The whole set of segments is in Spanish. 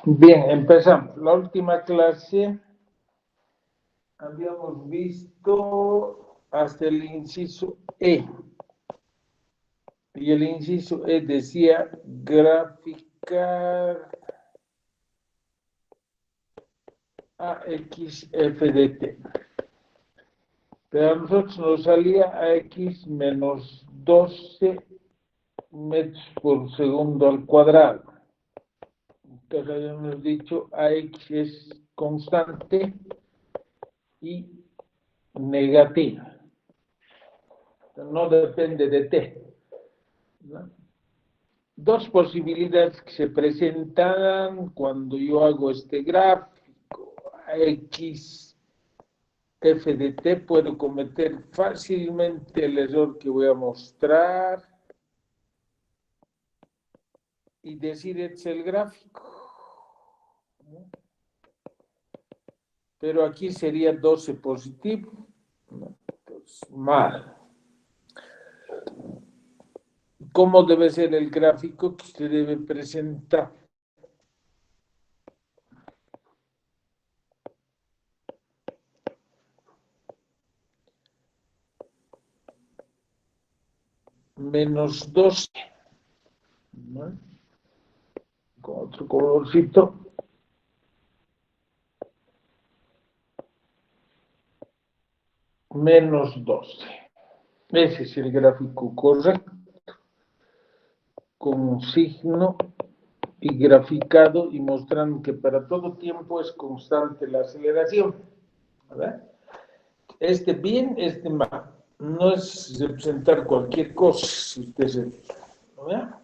Bien, empezamos. La última clase habíamos visto hasta el inciso E. Y el inciso E decía graficar AX f de t. Pero a nosotros nos salía AX menos 12 metros por segundo al cuadrado. Entonces habíamos dicho AX es constante y negativa. No depende de t, ¿no? Dos posibilidades que se presentan cuando yo hago este gráfico. X f de t, puedo cometer fácilmente el error que voy a mostrar y decir este es el gráfico. Pero aquí sería 12 positivo. Entonces, mal. ¿Cómo debe ser el gráfico que se debe presentar? Menos 12. ¿No? Con otro colorcito. Menos 12. Ese es el gráfico correcto. Con un signo y graficado y mostrando que para todo tiempo es constante la aceleración. ¿Verdad? Este bien, este mal. No es representar cualquier cosa, si usted se fija. ¿Verdad?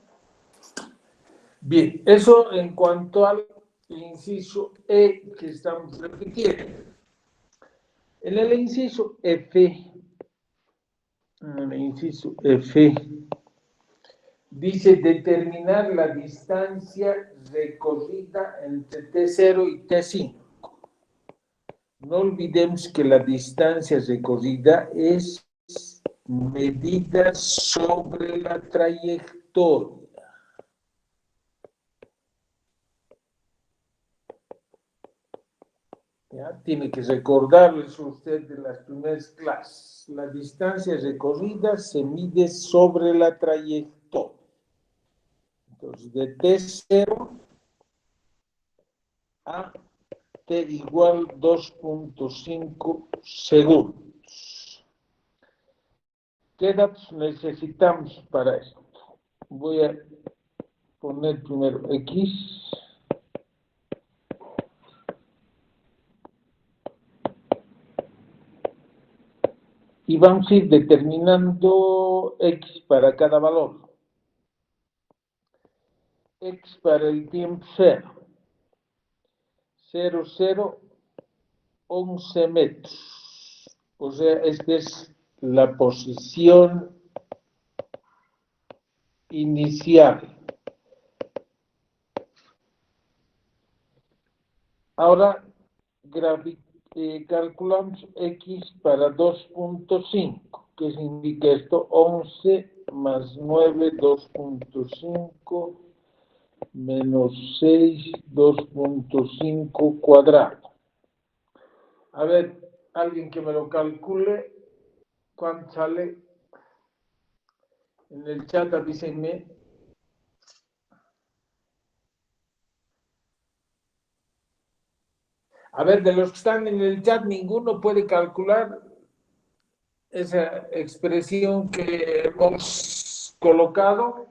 Bien, eso en cuanto al inciso E que estamos repitiendo. En el inciso F, dice determinar la distancia recorrida entre T0 y T5. No olvidemos que la distancia recorrida es medida sobre la trayectoria. ¿Ya? Tiene que recordarles usted de las primeras clases. La distancia recorrida se mide sobre la trayectoria. Entonces, de T0 a T igual 2.5 segundos. ¿Qué datos necesitamos para esto? Voy a poner primero X. Y vamos a ir determinando X para cada valor. X para el tiempo 0. 0, 0, 11 metros. O sea, esta es la posición inicial. Ahora calculamos X para 2.5. ¿Qué significa esto? 11 más 9, 2.5, menos 6, 2.5 cuadrado. A ver, alguien que me lo calcule, ¿cuánto sale? En el chat avísenme. A ver, de los que están en el chat, ninguno puede calcular esa expresión que hemos colocado.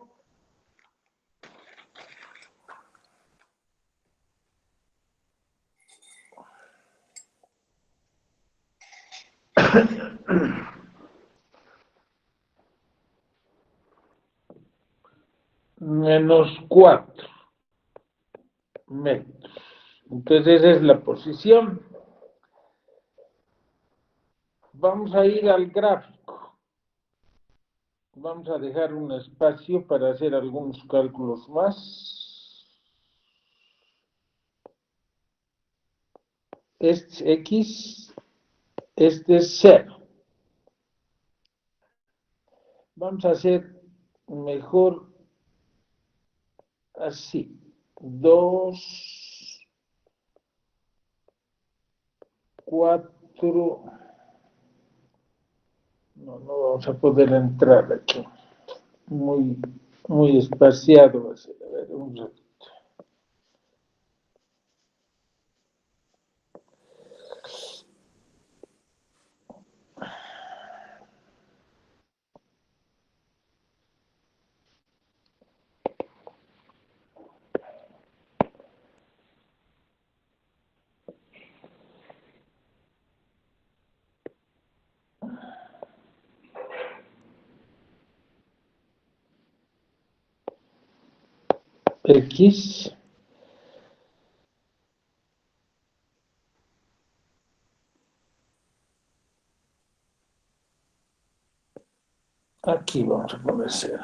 Menos 4 metros. Entonces esa es la posición. Vamos a ir al gráfico. Vamos a dejar un espacio para hacer algunos cálculos más. Este es X, este es 0. Vamos a hacer mejor así, 2, 4, no vamos a poder entrar aquí, muy espaciado va a ser, a ver, un ratito. X, aquí vamos a poner 0.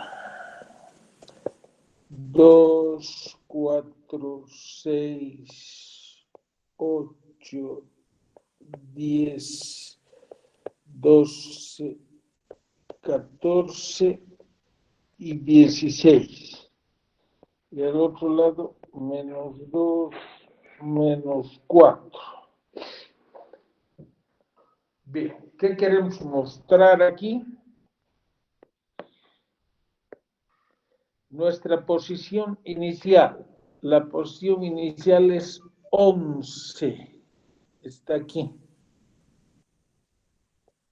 2, 4, 6, 8, 10, 12, 14 y 16. Y al otro lado, -2, -4. Bien, ¿qué queremos mostrar aquí? Nuestra posición inicial. La posición inicial es 11. Está aquí.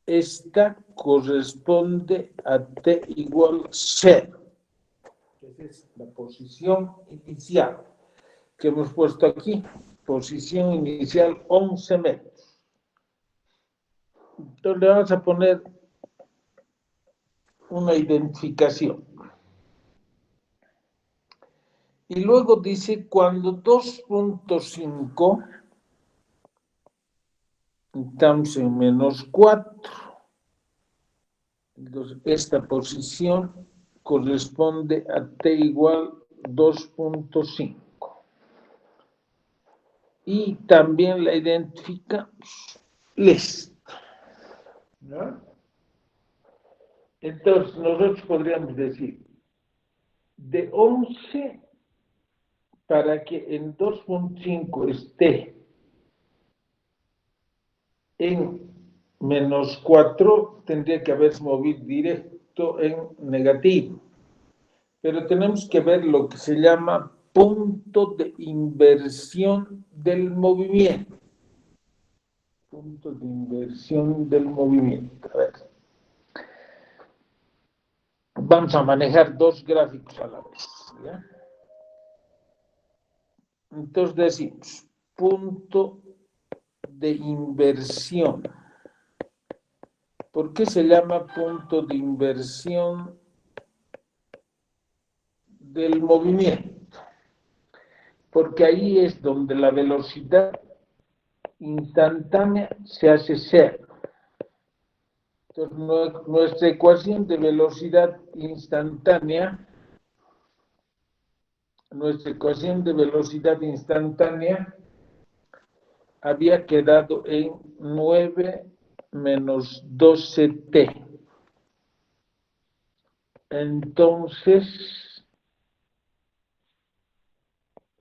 Esta corresponde a t igual 0. Esa es la posición inicial que hemos puesto aquí. Posición inicial 11 metros. Entonces le vamos a poner una identificación. Y luego dice cuando 2.5 estamos en -4. Entonces, esta posición corresponde a t igual 2.5. Y también la identificamos. Listo. ¿No? Entonces, nosotros podríamos decir, de 11, para que en 2.5 esté en -4, tendría que haberse movido directo en negativo. Pero tenemos que ver lo que se llama punto de inversión del movimiento. Punto de inversión del movimiento. A ver. Vamos a manejar dos gráficos a la vez. ¿Ya? Entonces decimos, punto de inversión. ¿Por qué se llama punto de inversión del movimiento? Porque ahí es donde la velocidad instantánea se hace 0. Entonces, nuestra ecuación de velocidad instantánea, había quedado en 9 menos 12t. Entonces,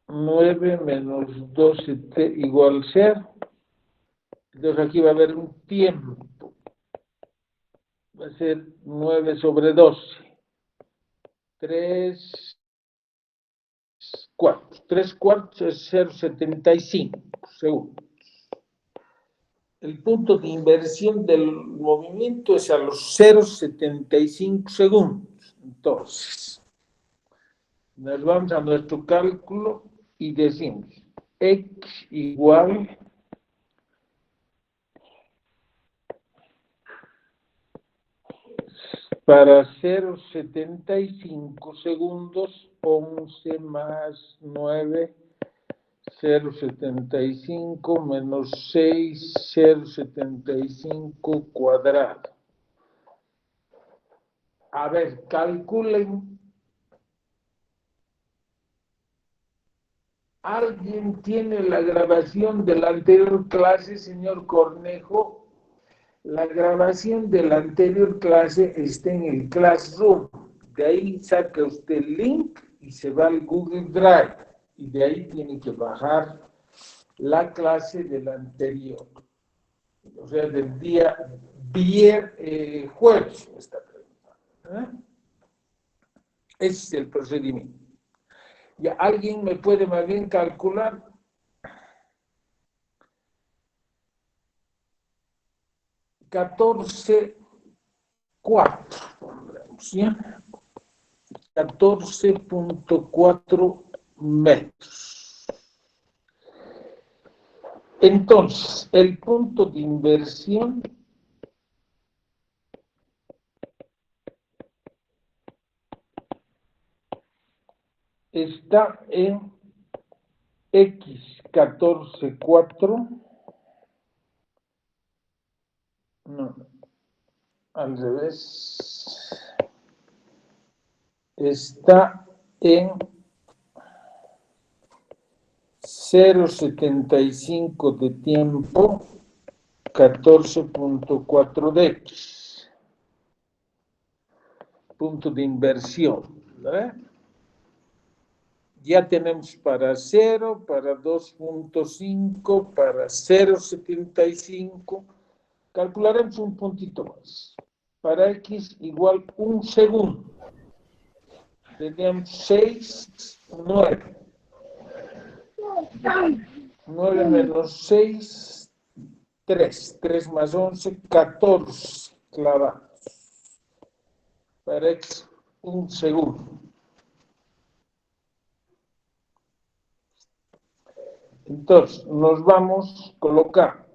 9 menos 12t igual 0. Entonces aquí va a haber un tiempo. Va a ser 9 sobre 12. 3 cuartos. 3 cuartos es 0,75 segundos. El punto de inversión del movimiento es a los 0,75 segundos. Entonces, nos vamos a nuestro cálculo y decimos x igual para 0,75 segundos, 11 más 9, 0,75 menos 6, 0,75 cuadrado. A ver, calculen. ¿Alguien tiene la grabación de la anterior clase, señor Cornejo? La grabación de la anterior clase está en el Classroom. De ahí saca usted el link y se va al Google Drive y de ahí tiene que bajar la clase del anterior, o sea, del día jueves, me está preguntando. Ese es el procedimiento. ¿Ya alguien me puede más bien calcular? 14,4, pondremos, ¿ya? 14,4 metros. Entonces, el punto de inversión está en X 14,4, no, al revés, está en 0,75 de tiempo, 14,4 de X, punto de inversión, ¿verdad? Ya tenemos para 0, para 2,5, para 0,75. Calcularemos un puntito más. Para X igual 1 segundo. Teníamos 6, 9. 9 menos 6, 3. 3 más 11, 14. Clavamos. Para X, 1 segundo. Entonces, nos vamos a colocar.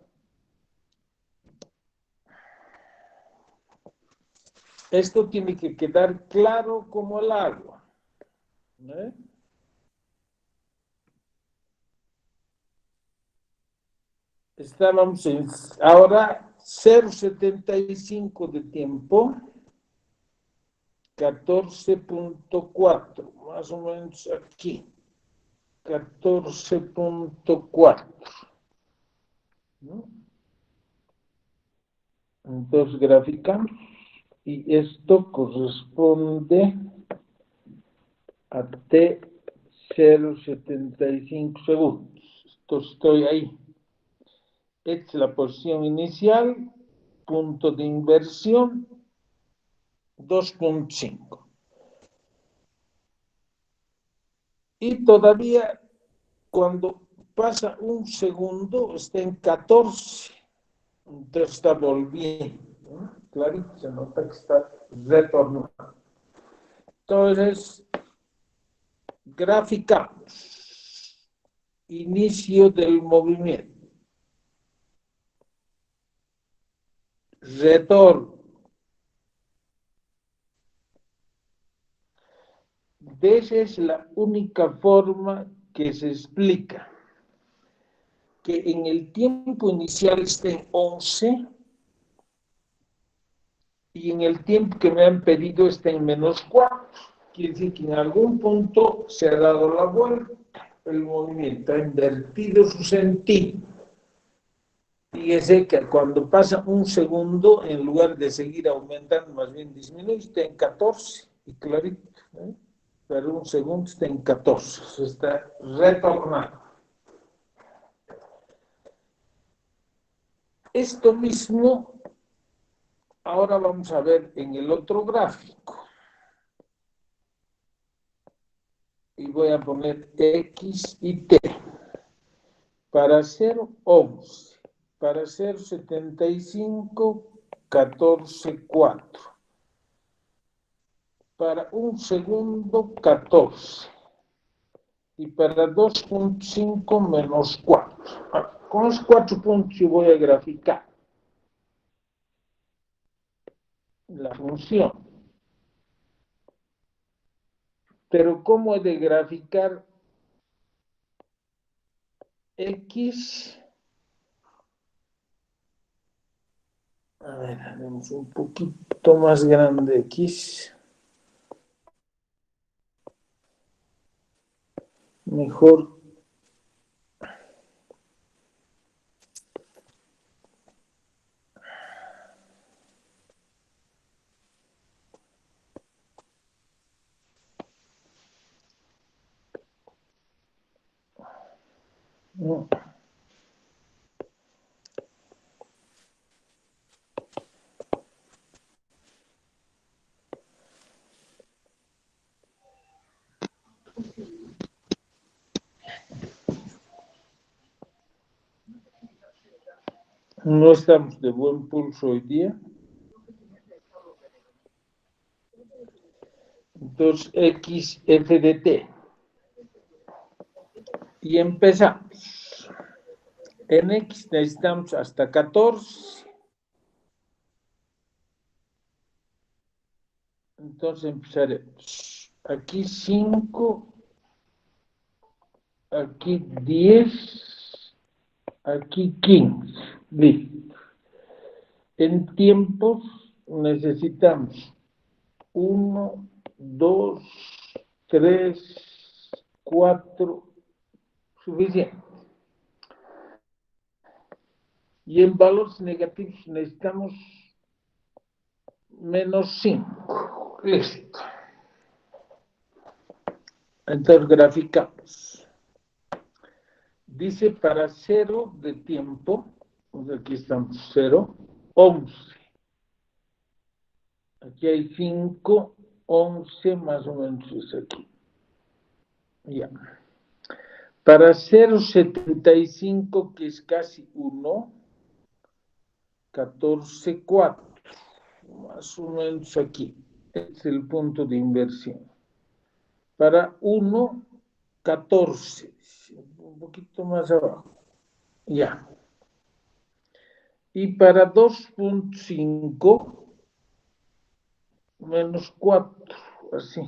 Esto tiene que quedar claro como el agua. ¿Eh? Estábamos en ahora 0,75 de tiempo, 14,4, más o menos aquí, 14,4. ¿No? Entonces graficamos y esto corresponde a T 0,75 segundos. Estoy ahí. Esta es la posición inicial, punto de inversión 2,5. Y todavía cuando pasa un segundo está en 14. Entonces está volviendo. ¿No? Clarito, se nota que está retornando. Entonces, graficamos. Inicio del movimiento. Retorno. Esa es la única forma que se explica que en el tiempo inicial esté en 11 y en el tiempo que me han pedido está en -4. Quiere decir que en algún punto se ha dado la vuelta, el movimiento ha invertido su sentido. Fíjese que cuando pasa un segundo, en lugar de seguir aumentando, más bien disminuye, está en 14, y clarito, ¿eh? Pero un segundo está en 14, se está retornando. Esto mismo, ahora vamos a ver en el otro gráfico. Y voy a poner X y T. Para 0,11. Para 0,75, 14,4. Para un segundo, 14. Y para 2,5 menos 4. Con los 4 puntos yo voy a graficar la función. Pero ¿cómo he de graficar X? A ver, haremos un poquito más grande X. Mejor. No. No estamos de buen pulso hoy día. Entonces, X, F de T. Y empezamos. En X necesitamos hasta 14. Entonces empezaremos. Aquí 5. Aquí 10. Aquí 15. Listo. En tiempos necesitamos 1, 2, 3, 4, suficiente. Y en valores negativos necesitamos menos 5. Listo. Entonces graficamos. Dice para 0 de tiempo, pues aquí estamos 0, 11. Aquí hay 5, 11 más o menos es aquí. Ya. Para 0,75, que es casi 1, 14, 4. Más o menos aquí. Es el punto de inversión. Para 1, 14. Un poquito más abajo. Ya. Y para 2,5, menos 4, así.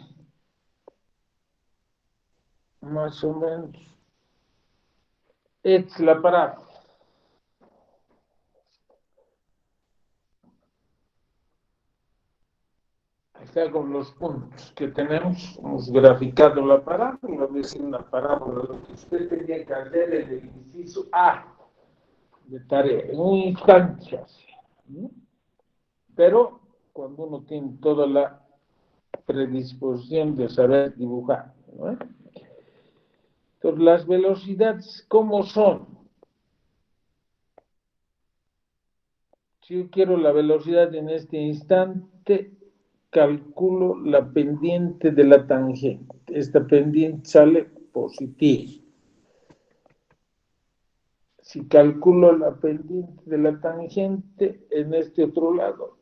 Más o menos. Es la parada. Está con los puntos que tenemos. Hemos graficado la parábola. Va a decir una parábola. Lo que usted tenía que hacer es el inciso A de tarea. En un instante así. Pero cuando uno tiene toda la predisposición de saber dibujar, ¿no? Entonces, las velocidades, ¿cómo son? Si yo quiero la velocidad en este instante, calculo la pendiente de la tangente. Esta pendiente sale positiva. Si calculo la pendiente de la tangente, en este otro lado,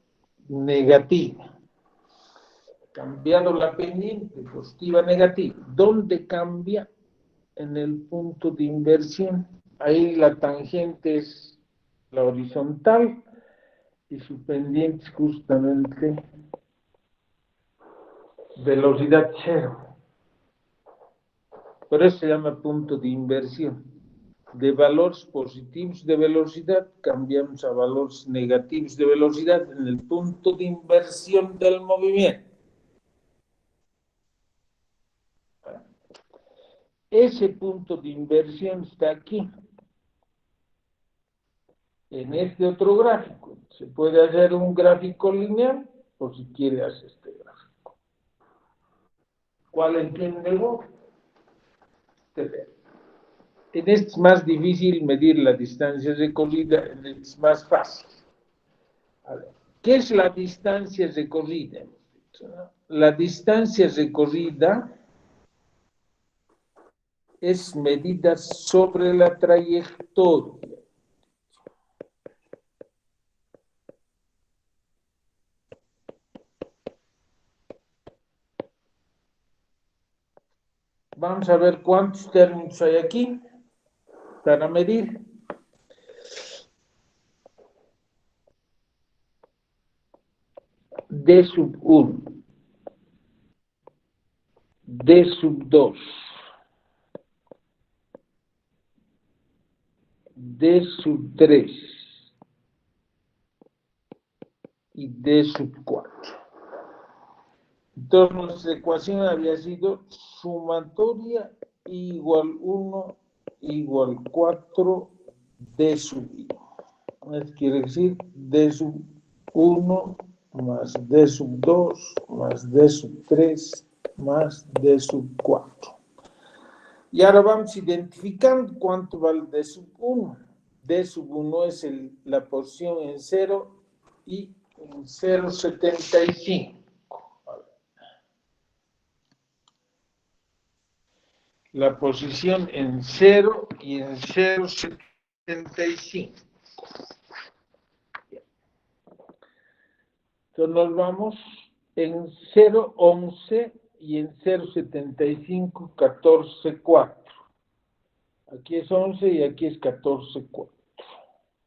negativa. Cambiando la pendiente, positiva, negativa. ¿Dónde cambia? En el punto de inversión. Ahí la tangente es la horizontal y su pendiente es justamente velocidad cero. Por eso se llama punto de inversión. De valores positivos de velocidad cambiamos a valores negativos de velocidad en el punto de inversión del movimiento. Ese punto de inversión está aquí, en este otro gráfico. Se puede hacer un gráfico lineal, o si quiere hacer este gráfico. ¿Cuál entiende vos? En este es más difícil medir la distancia recorrida, en este es más fácil. A ver, ¿qué es la distancia recorrida? La distancia recorrida es medida sobre la trayectoria. Vamos a ver cuántos términos hay aquí para medir. D sub 1, D sub 2, D sub 3 y D sub 4. Entonces nuestra ecuación había sido sumatoria igual 1 igual 4 D sub I. Esto quiere decir D sub 1 más D sub 2 más D sub 3 más D sub 4. Y ahora vamos identificando cuánto vale D sub 1. D sub 1 es la posición en 0 y en 0,75. La posición en 0 y en 0,75. Entonces nos vamos en 0,11 y en 0,75, 14,4. Aquí es 11 y aquí es 14,4.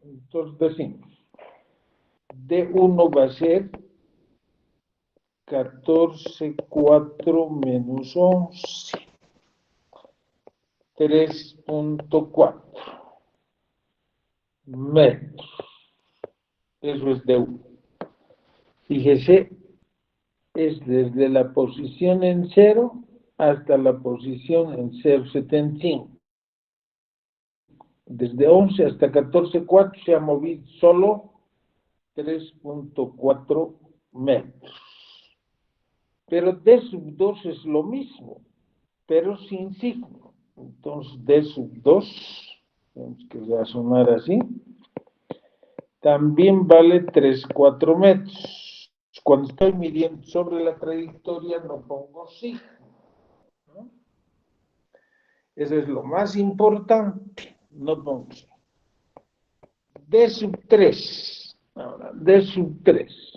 Entonces decimos, D1 va a ser 14,4 menos 11. 3,4 metros. Eso es D1. Fíjese, es desde la posición en 0 hasta la posición en 0,75. Desde 11 hasta 14,4 se ha movido solo 3,4 metros. Pero D sub 2 es lo mismo, pero sin signo. Entonces D sub 2, tenemos que razonar así, también vale 3,4 metros. Cuando estoy midiendo sobre la trayectoria no pongo signo, ¿no? Eso es lo más importante, no pongo signo. D sub 3, ahora D sub 3.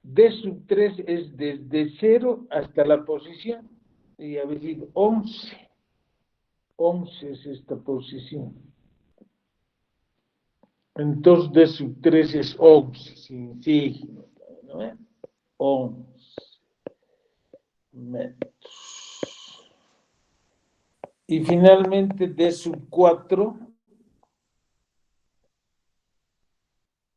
D sub 3 es desde 0 hasta la posición, y habéis dicho 11. 11 es esta posición. Entonces D sub 3 es 11, sin signo, ¿no? 11 metros. Y finalmente D sub 4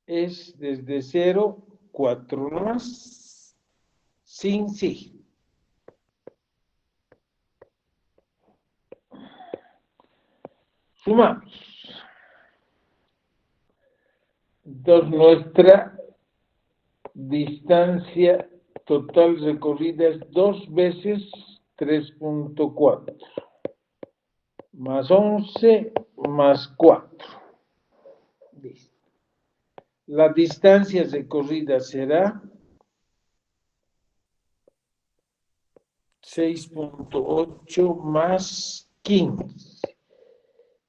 es desde 0, 4 más, sin signo. Sumamos. Entonces nuestra distancia total recorrida es 2 veces 3,4 más 11 más 4. Listo. La distancia recorrida será 6,8 más 15.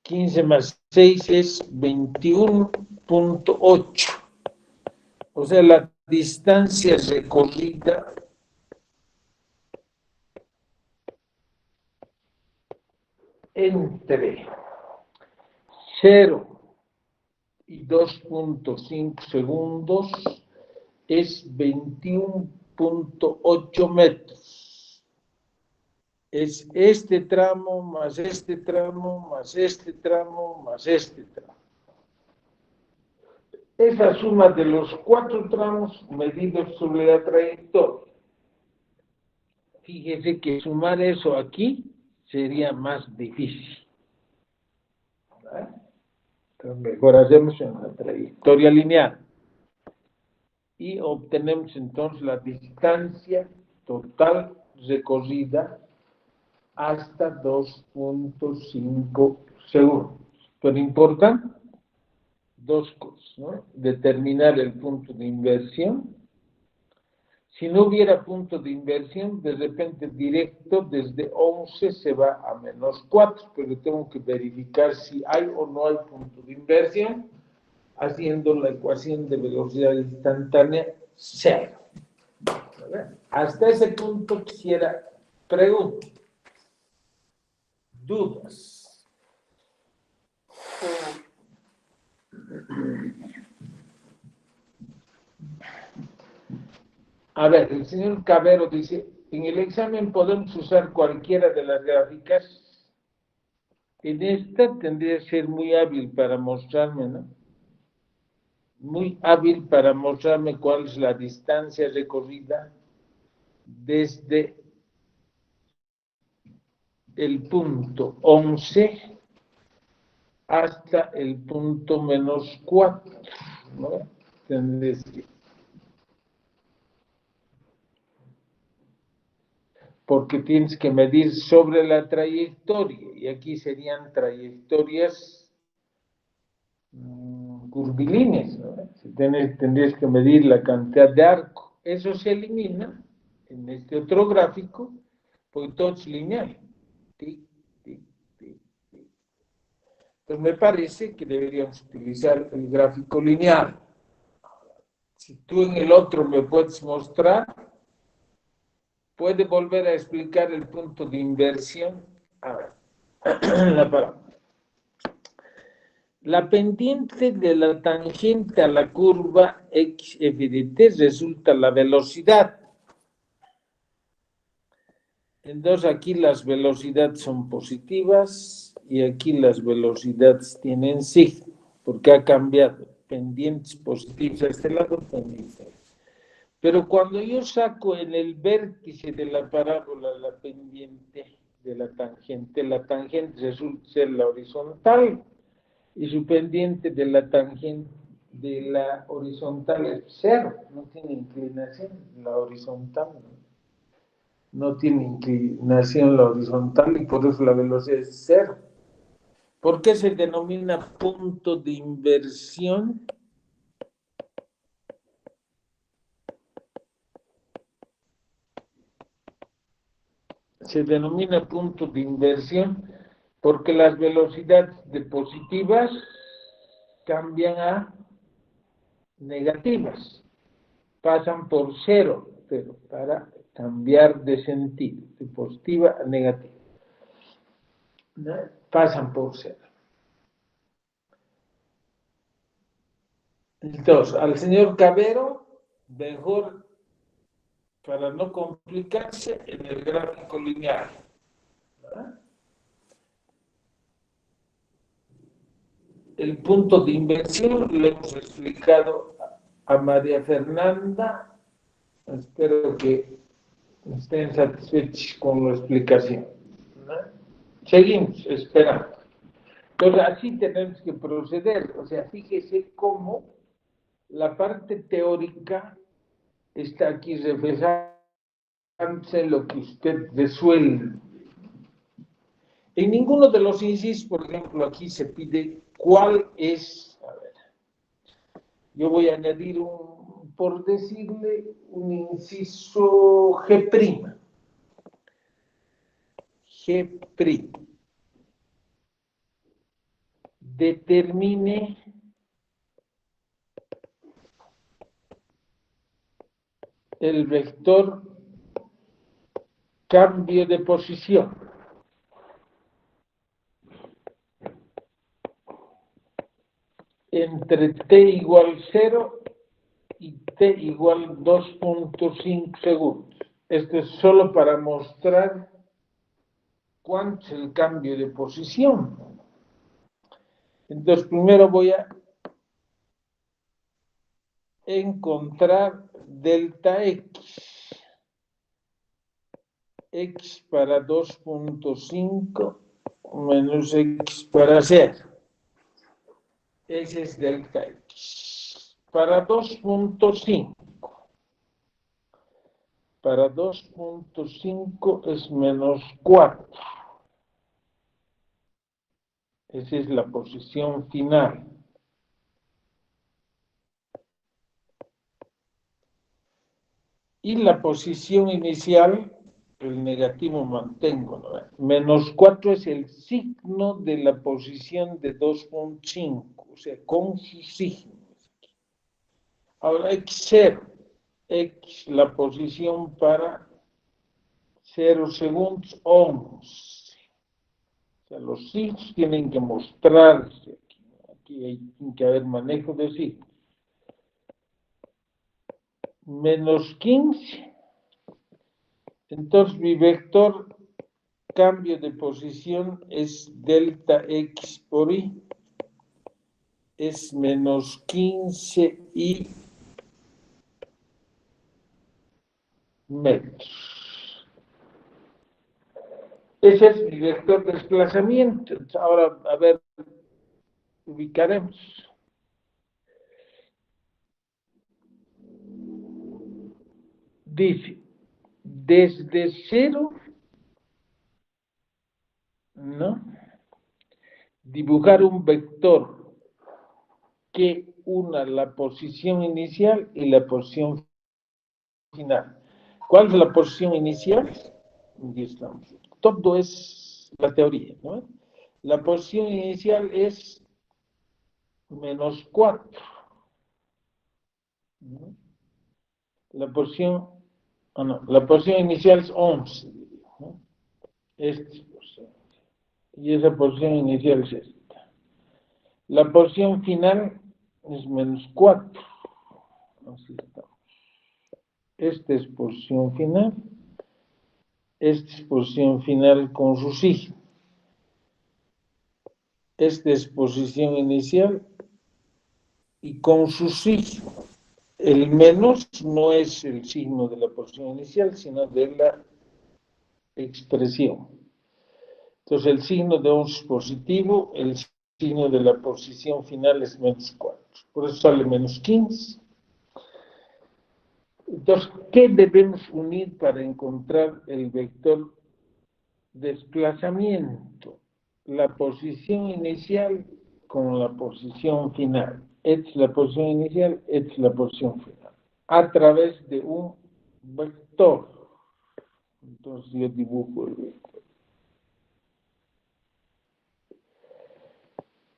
15 más 6 es 21,8. O sea, la distancia recorrida entre 0 y 2,5 segundos es 21,8 metros. Es este tramo más este tramo más este tramo más este tramo. Es la suma de los 4 tramos medidos sobre la trayectoria. Fíjese que sumar eso aquí sería más difícil. ¿Verdad? Entonces mejor hacemos en la trayectoria lineal. Y obtenemos entonces la distancia total recorrida hasta 2,5 segundos. Pero importan dos cosas, ¿no? Determinar el punto de inversión. Si no hubiera punto de inversión, de repente directo desde 11 se va a menos 4, pero tengo que verificar si hay o no hay punto de inversión, haciendo la ecuación de velocidad instantánea 0. Hasta ese punto quisiera preguntar, dudas. A ver, el señor Cabero dice, en el examen podemos usar cualquiera de las gráficas. En esta tendría que ser muy hábil para mostrarme, ¿no? Muy hábil para mostrarme cuál es la distancia recorrida desde el punto 11 hasta el punto menos 4, ¿no? Tendría que... porque tienes que medir sobre la trayectoria, y aquí serían trayectorias curvilíneas, ¿no? Tendrías que medir la cantidad de arco. Eso se elimina en este otro gráfico, porque todo es lineal. Tic, tic, tic, tic. Entonces me parece que deberíamos utilizar el gráfico lineal. Si tú en el otro me puedes mostrar, puede volver a explicar el punto de inversión. A ver, la palabra. La pendiente de la tangente a la curva x f de t resulta la velocidad. Entonces aquí las velocidades son positivas y aquí las velocidades tienen signo, porque ha cambiado. Pendientes positivas a este lado, pendientes. Pero cuando yo saco en el vértice de la parábola la pendiente de la tangente resulta ser la horizontal, y su pendiente de la tangente de la horizontal es cero, no tiene inclinación la horizontal, no tiene inclinación la horizontal y por eso la velocidad es cero. ¿Por qué se denomina punto de inversión? Se denomina punto de inversión porque las velocidades de positivas cambian a negativas, pasan por cero, pero para cambiar de sentido, de positiva a negativa, ¿no? Pasan por cero. Entonces, al señor Cabero, mejor, para no complicarse, en el gráfico lineal, ¿verdad? El punto de inversión lo hemos explicado a María Fernanda. Espero que estén satisfechos con la explicación, ¿no? Seguimos esperando. Entonces, así tenemos que proceder. O sea, fíjese cómo la parte teórica está aquí reflejándose en lo que usted resuelve. En ninguno de los incisos, por ejemplo, aquí se pide cuál es. A ver, yo voy a añadir por decirle, un inciso G'. G'. Determine el vector cambio de posición entre t igual 0 y t igual 2.5 segundos. Esto es solo para mostrar cuánto es el cambio de posición. Entonces, primero voy a encontrar delta x. X para 2.5 menos x para 0. Ese es delta x. Para 2.5. Para 2.5 es menos 4. Esa es la posición final. Y la posición inicial, el negativo mantengo, ¿no? Menos 4 es el signo de la posición de 2.5, o sea, con su signo. Ahora, x0, x, la posición para 0 segundos, 11. O sea, los signos tienen que mostrarse aquí. Aquí tiene que haber manejo de signos. Menos 15. Entonces, mi vector cambio de posición es delta x por y. Es menos 15 y metros. Ese es mi vector de desplazamiento. Ahora, a ver, ubicaremos. Dice, desde cero, ¿no? Dibujar un vector que una la posición inicial y la posición final. ¿Cuál es la posición inicial? Aquí estamos. Todo es la teoría, ¿no? La posición inicial es -4. ¿No? La posición, la posición inicial es 11. ¿No? Esta es posición. Y esa posición inicial es esta. La posición final es -4. Así estamos. Esta es posición final. Esta es posición final con su signo. Esta es posición inicial y con su signo. El menos no es el signo de la posición inicial, sino de la expresión. Entonces, el signo de 11 es positivo, el signo de la posición final es -4. Por eso sale -15. Entonces, ¿qué debemos unir para encontrar el vector desplazamiento? La posición inicial con la posición final. Esta es la posición inicial, esta es la posición final. A través de un vector. Entonces yo dibujo el vector.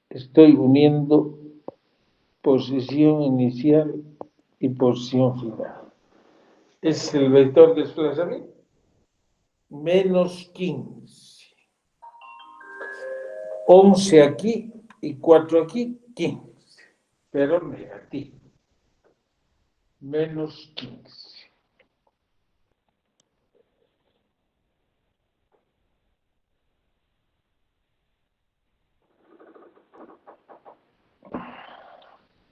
Estoy uniendo posición inicial y posición final. Es el vector de desplazamiento. -15. 11 aquí y 4 aquí, 15. Pero negativo. -15.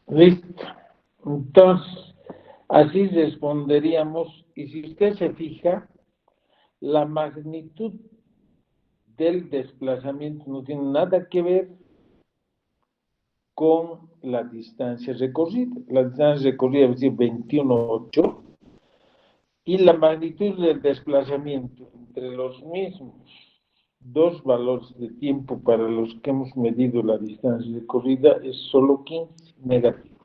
Listo. Entonces, así responderíamos. Y si usted se fija, la magnitud del desplazamiento no tiene nada que ver con la distancia recorrida. La distancia recorrida es decir 21,8 y la magnitud del desplazamiento entre los mismos dos valores de tiempo para los que hemos medido la distancia recorrida es solo 15, negativo.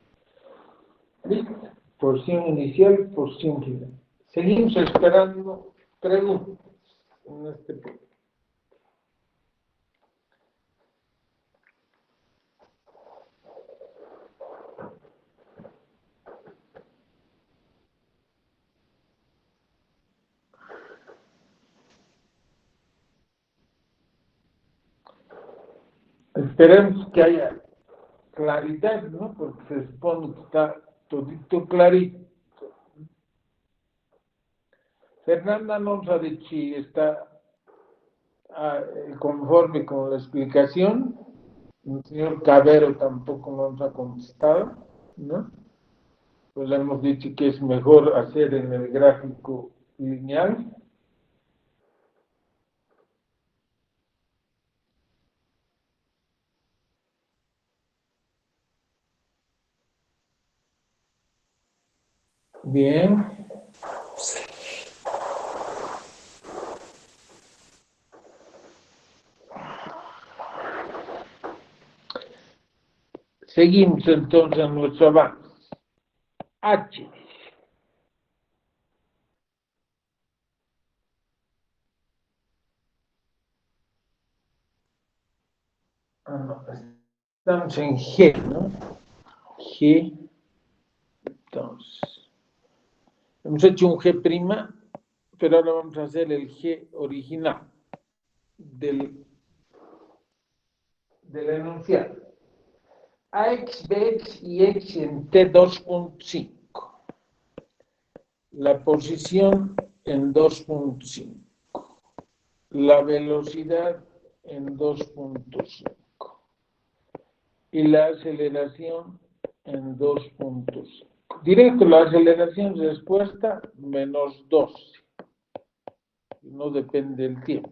¿Listo? Porción inicial, porción final. Seguimos esperando preguntas en este punto. Esperemos que haya claridad, ¿no? Porque se supone que está todito clarito. Fernanda nos ha dicho si está conforme con la explicación. El señor Cabero tampoco nos ha contestado, ¿no? Pues le hemos dicho que es mejor hacer en el gráfico lineal. Bien. Seguimos entonces en nuestro avance. H. No, estamos en G, ¿no? G. Entonces, hemos hecho un G', pero ahora vamos a hacer el G original del enunciado. AX, BX y X en T2.5. La posición en 2.5. La velocidad en 2.5. Y la aceleración en 2.5. Directo, la aceleración respuesta -12. No depende del tiempo.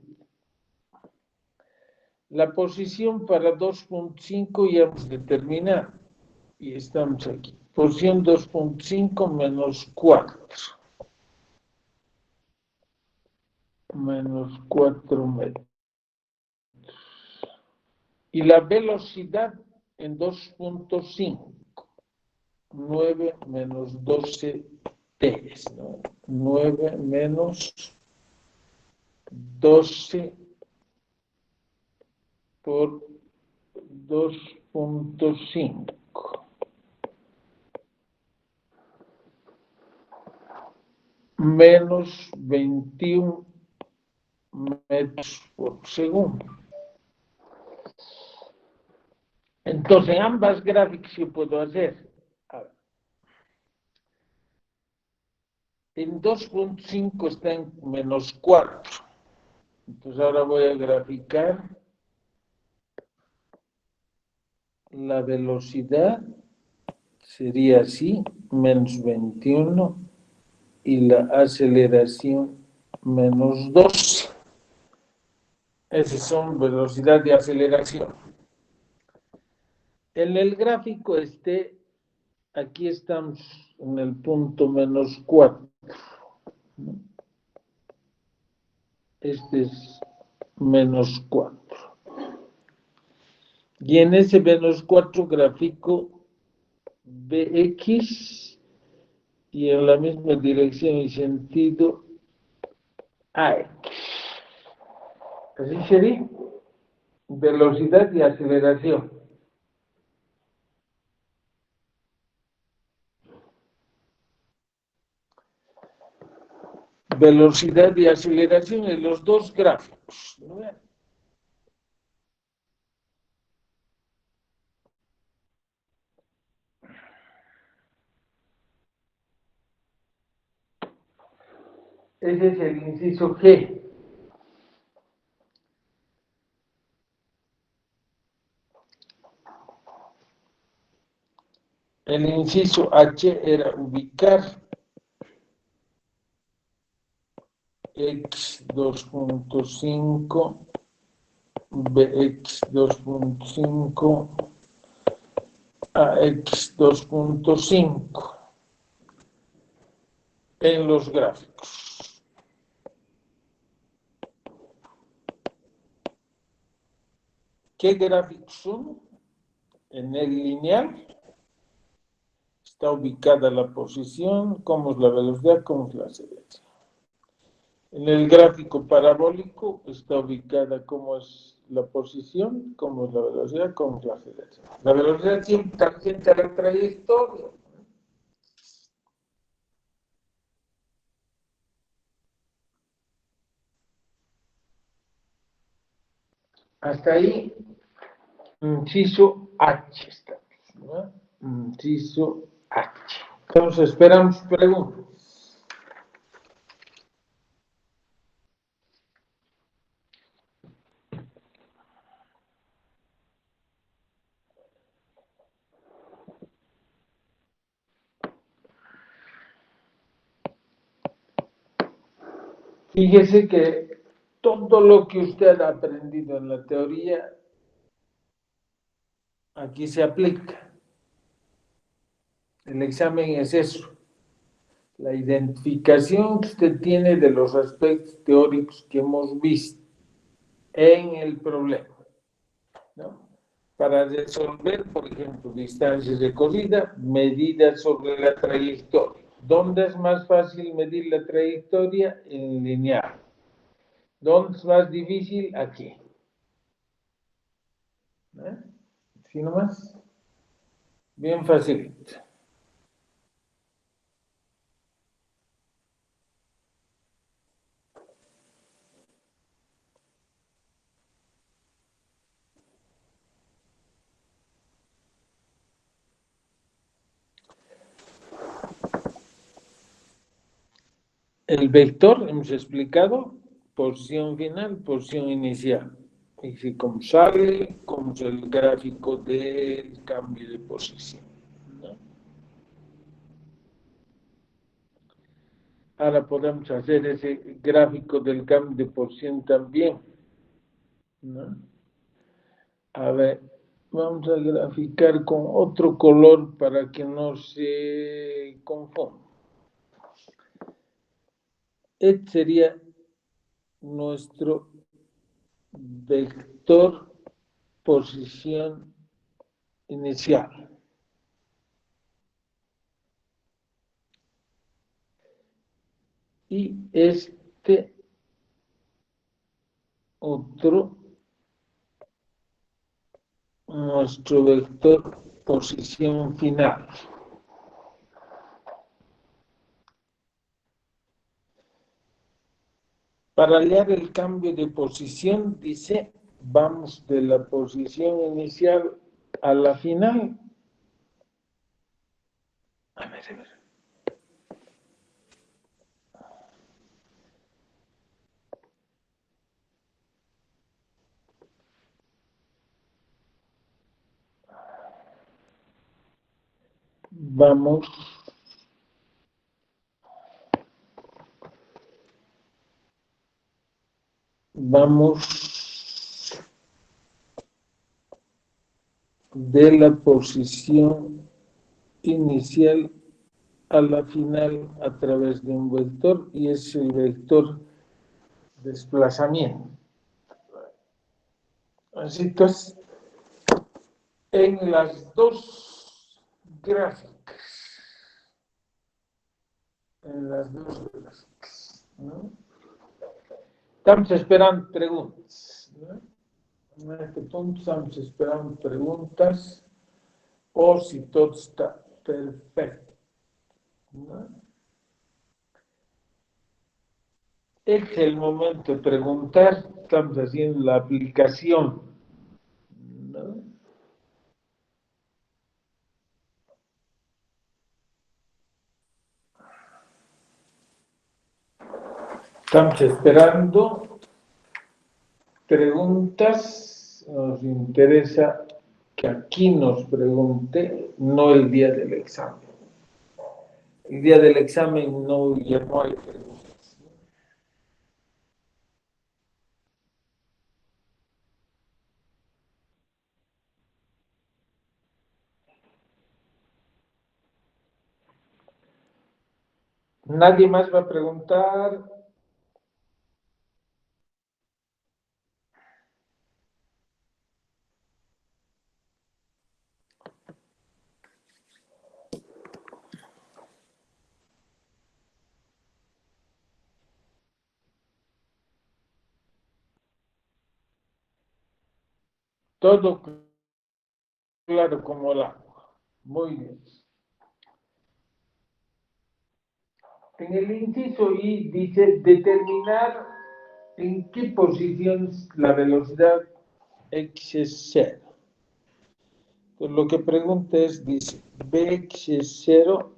La posición para 2.5 ya hemos determinado. Y estamos aquí. Posición 2.5 -4. menos 4 metros. Y la velocidad en 2.5. 9 menos 12 t, ¿no? 9 menos 12 por 2.5. Menos 21 metros por segundo. Entonces, ambas gráficas que puedo hacer. En 2.5 está en menos 4. Entonces, ahora voy a graficar la velocidad. Sería así, menos 21. Y la aceleración, menos 12. Esas son velocidad de aceleración. En el gráfico aquí estamos en el punto menos 4. Este es menos 4. Y en ese menos 4 grafico Bx y en la misma dirección y sentido AX. Así sería velocidad y aceleración. Velocidad y aceleración en los dos gráficos, ¿no? Ese es el inciso G. El inciso H era ubicar x 2.5, bx 2.5, ax 2.5 en los gráficos. ¿Qué gráficos son? En el lineal está ubicada la posición, cómo es la velocidad, cómo es la aceleración. En el gráfico parabólico está ubicada cómo es la posición, cómo es la velocidad, cómo es la aceleración. La velocidad siempre tangente a la trayectoria. Hasta ahí, inciso H estamos, ¿no? Inciso H. Entonces, esperamos preguntas. Fíjese que todo lo que usted ha aprendido en la teoría, aquí se aplica. El examen es eso. La identificación que usted tiene de los aspectos teóricos que hemos visto en el problema, ¿no? Para resolver, por ejemplo, distancias recorridas, medidas sobre la trayectoria. ¿Dónde es más fácil medir la trayectoria? En lineal. ¿Dónde es más difícil? Aquí. ¿Sí nomás? Bien facilito. El vector, hemos explicado, porción final, porción inicial. Y si como sale, como es el gráfico del cambio de posición, ¿no? Ahora podemos hacer ese gráfico del cambio de posición también, ¿no? A ver, vamos a graficar con otro color para que no se confunda. Este sería nuestro vector posición inicial. Y este otro, nuestro vector posición final. Para hallar el cambio de posición, dice, vamos de la posición inicial a la final. A ver. Vamos de la posición inicial a la final a través de un vector y es el vector desplazamiento. Así entonces, en las dos gráficas, ¿no? Estamos esperando preguntas, ¿no? En este punto estamos esperando preguntas o si todo está perfecto, ¿no? Es el momento de preguntar, estamos haciendo la aplicación, ¿no? Estamos esperando preguntas, nos interesa que aquí nos pregunte, no el día del examen. El día del examen ya no hay preguntas. Nadie más va a preguntar. Todo claro como el agua. Muy bien. En el inciso I dice determinar en qué posición la velocidad x es 0. Entonces, lo que pregunta es, dice, Bx es 0,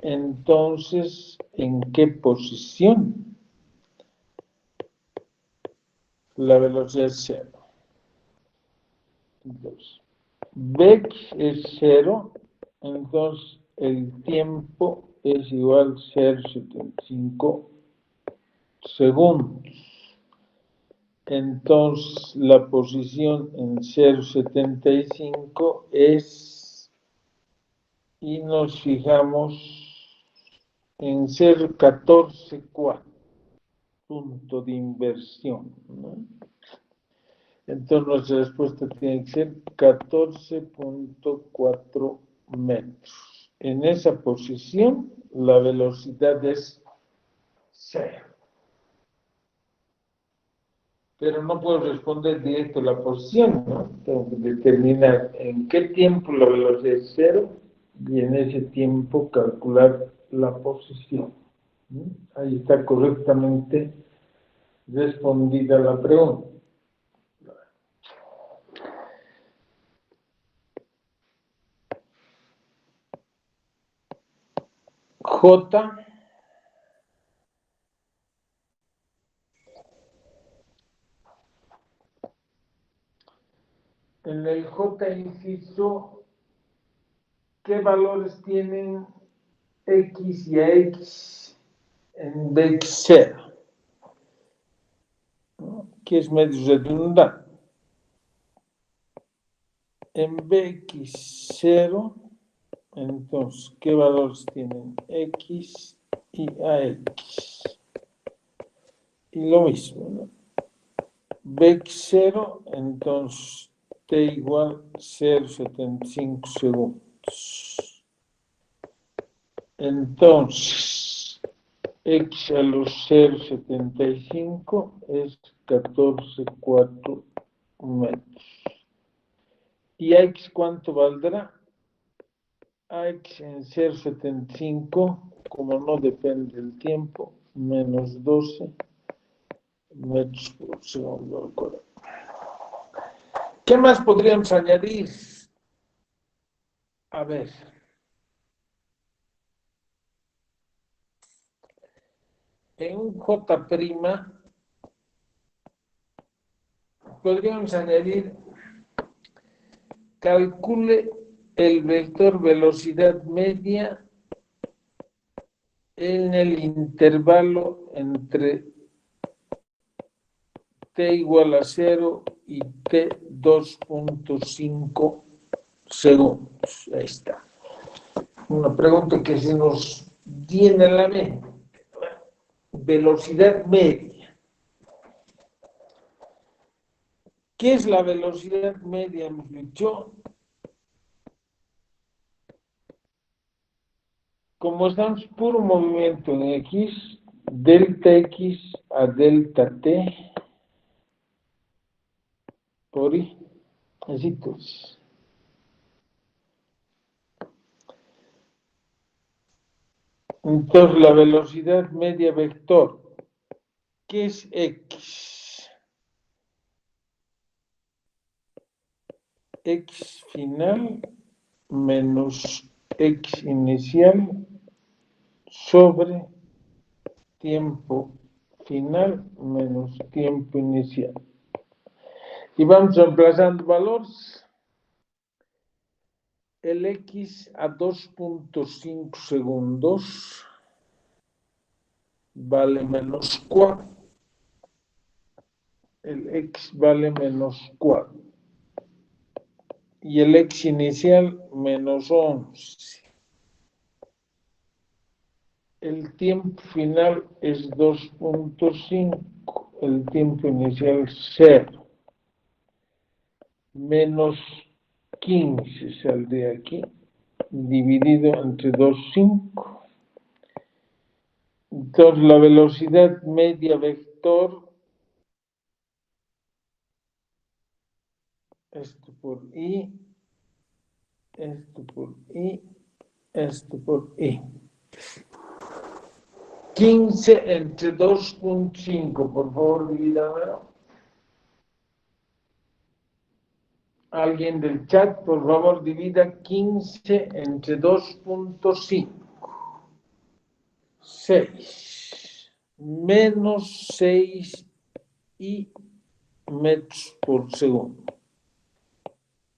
entonces, ¿en qué posición la velocidad es 0? Entonces, Bx es 0, entonces el tiempo es igual a 0,75 segundos. Entonces, la posición en 0,75 es, y nos fijamos en 0,14,4, punto de inversión, ¿no? Entonces, nuestra respuesta tiene que ser 14,4 metros. En esa posición, la velocidad es 0. Pero no puedo responder directo la posición, ¿no? Tengo que determinar en qué tiempo la velocidad es 0 y en ese tiempo calcular la posición. ¿Sí? Ahí está correctamente respondida la pregunta. J. En el J inciso, ¿qué valores tienen X y X en Bx0? ¿No? Que es medio redundante. En Bx0, entonces, ¿qué valores tienen X y AX? Y lo mismo, ¿no? Vx0, entonces t igual 0,75 segundos. Entonces, x a los 0,75 es 14,4 metros. ¿Y a x cuánto valdrá? A x en 0,75, como no depende del tiempo, menos 12 metros por segundo al cuadrado. ¿Qué más podríamos añadir? A ver. En un J', podríamos añadir, calcule el vector velocidad media en el intervalo entre t igual a 0 y t 2,5 segundos. Ahí está. Una pregunta que se nos viene a la mente. Velocidad media. ¿Qué es la velocidad media? Hemos dicho, como estamos puro movimiento en x, delta x a delta t por i. Así pues. Entonces, la velocidad media vector, ¿qué es x? X final menos x inicial sobre tiempo final menos tiempo inicial. Y vamos reemplazando valores. El x a 2,5 segundos vale menos 4. El x vale menos 4. Y el x inicial menos 11. El tiempo final es 2,5. El tiempo inicial 0. Menos 15 saldría aquí, dividido entre 2,5. Entonces, la velocidad media vector, esto por i, esto por i, esto por i. 15 entre 2,5, por favor, divídamelo. Alguien del chat, por favor, divida 15 entre 2,5. 6. Menos 6 y metros por segundo.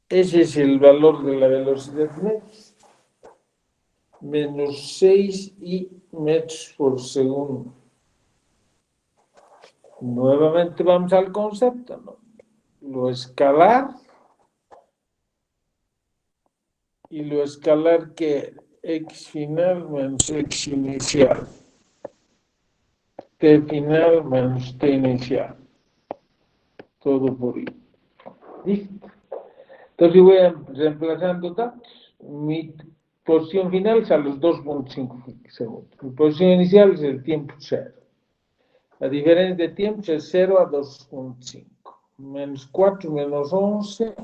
Ese es el valor de la velocidad media. Menos 6 y metros por segundo. Nuevamente vamos al concepto, ¿no? Lo escalar y lo escalar que x final menos x inicial. T final menos t inicial. Todo por i. ¿Listo? Entonces voy reemplazando datos. Mi posición final es a los 2,5 segundos. Mi posición inicial es el tiempo 0. La diferencia de tiempos es 0 a 2,5. Menos 4 menos 11.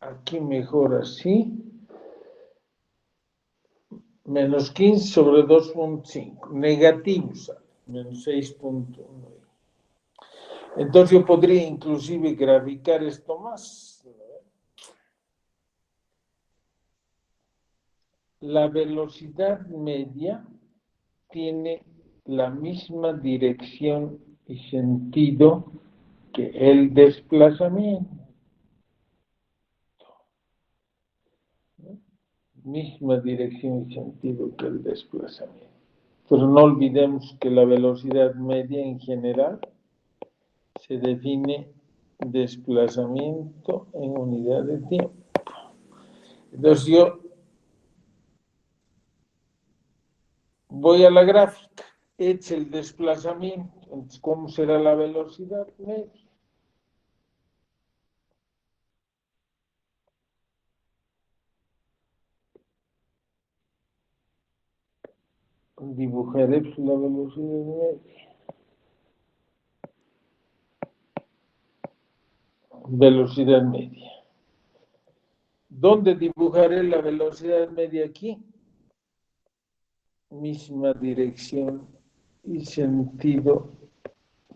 Aquí mejor así. Menos 15 sobre 2,5. Negativos. Menos 6,1. Entonces yo podría inclusive graficar esto más. La velocidad media tiene la misma dirección y sentido que el desplazamiento. Misma dirección y sentido que el desplazamiento. Pero no olvidemos que la velocidad media en general se define desplazamiento en unidad de tiempo. Entonces yo voy a la gráfica, eche el desplazamiento. Entonces, ¿cómo será la velocidad media? Dibujaré pues, la velocidad media. Velocidad media. ¿Dónde dibujaré la velocidad media aquí? Misma dirección y sentido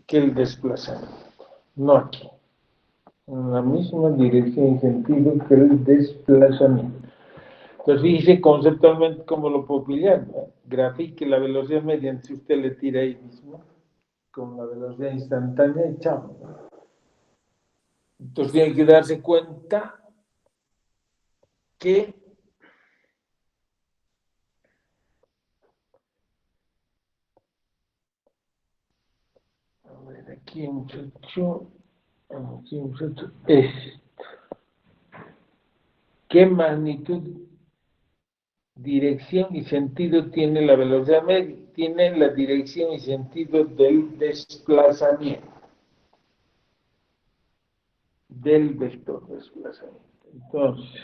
que el desplazamiento. No aquí. En la misma dirección y sentido que el desplazamiento. Entonces, fíjese conceptualmente cómo lo puedo pillar, ¿no? Grafique la velocidad media, si usted le tira ahí mismo, con la velocidad instantánea y chao, ¿no? Entonces, tiene que darse cuenta que a ver, aquí muchacho, es ¿qué magnitud, dirección y sentido tiene la velocidad media? Tiene la dirección y sentido del desplazamiento, del vector desplazamiento. Entonces,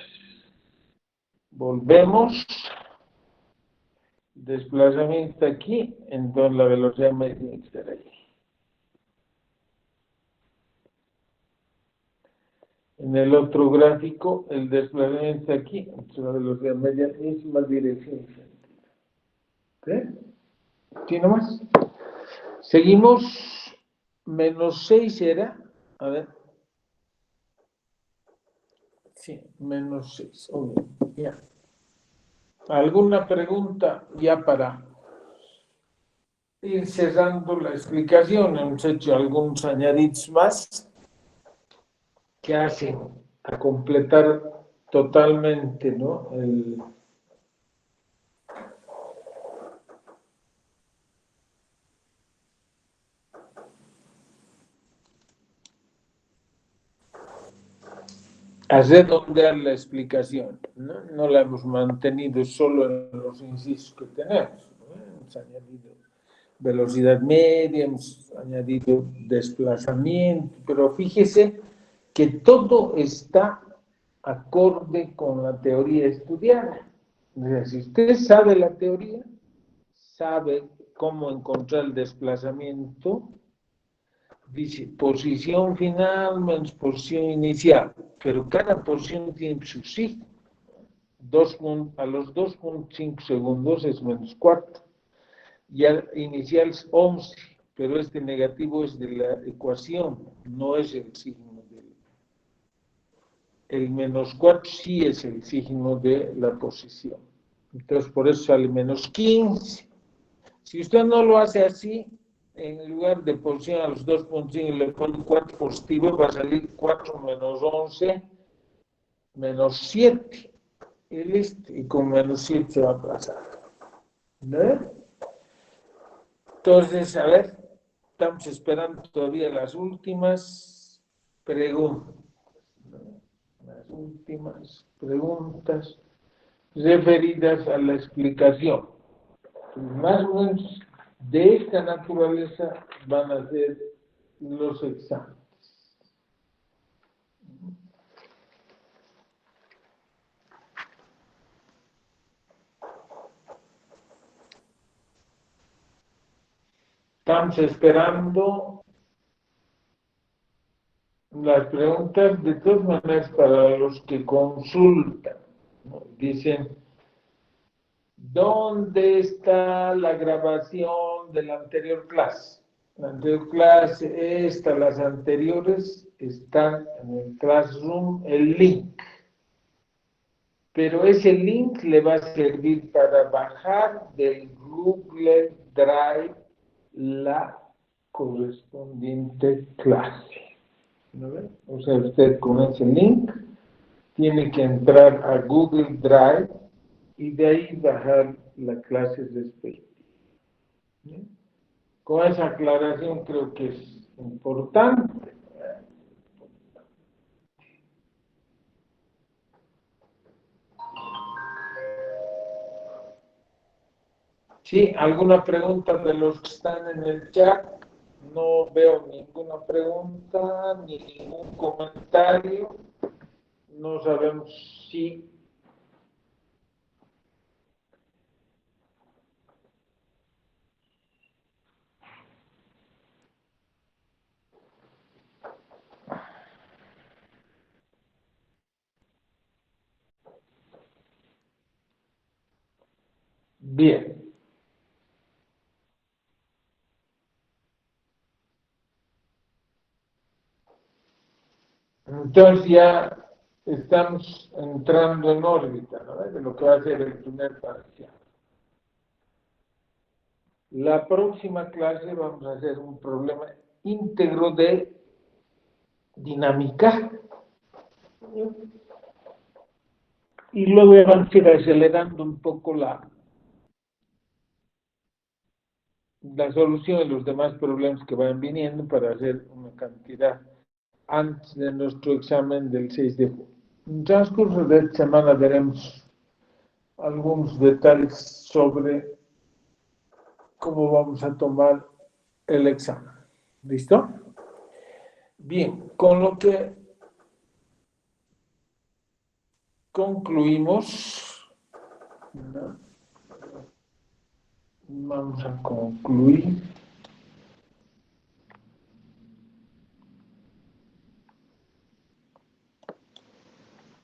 volvemos, desplazamiento aquí, entonces la velocidad media tiene que estar ahí. En el otro gráfico, el desplazamiento aquí, entonces la velocidad media, misma dirección y sentido. ¿Ok? ¿Sí nomás? Seguimos, -6 era, a ver, sí, -6, ok, ya. ¿Alguna pregunta ya para ir cerrando la explicación? Hemos hecho algunos añadidos más que hacen a completar totalmente, ¿no? A redondear la explicación, ¿no? No la hemos mantenido solo en los incisos que tenemos, ¿no? Hemos añadido velocidad media, hemos añadido desplazamiento, pero fíjese que todo está acorde con la teoría estudiada. O sea, si usted sabe la teoría, sabe cómo encontrar el desplazamiento, dice posición final menos posición inicial, pero cada posición tiene su signo. A los 2.5 segundos es -4. Y al inicial es 11, pero este negativo es de la ecuación, no es el signo del. El -4 sí es el signo de la posición. Entonces, por eso sale -15. Si usted no lo hace así, en lugar de posición a los 2.5 le pone 4 positivo, va a salir 4 menos 11 menos 7. Y listo. Y con -7 se va a pasar. ¿No? Entonces, a ver, estamos esperando todavía las últimas preguntas. Las últimas preguntas referidas a la explicación. Más o menos de esta naturaleza van a ser los exámenes. Estamos esperando las preguntas de todas maneras para los que consultan, ¿no? Dicen, ¿dónde está la grabación de la anterior clase? La anterior clase, las anteriores están en el Classroom, el link. Pero ese link le va a servir para bajar del Google Drive la correspondiente clase. ¿No ve? O sea, usted con ese link tiene que entrar a Google Drive y de ahí bajar la clase respectiva. ¿Sí? Con esa aclaración creo que es importante. ¿Sí? ¿Alguna pregunta de los que están en el chat? No veo ninguna pregunta ni ningún comentario. No sabemos si... Bien. Entonces ya estamos entrando en órbita, ¿no? De lo que va a ser el primer parcial. La próxima clase vamos a hacer un problema íntegro de dinámica y luego vamos a ir acelerando un poco la solución de los demás problemas que van viniendo para hacer una cantidad antes de nuestro examen del 6 de julio. En el transcurso de esta semana veremos algunos detalles sobre cómo vamos a tomar el examen. ¿Listo? Bien, con lo que concluimos, ¿no? Vamos a concluir.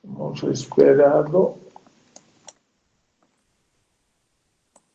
Hemos esperado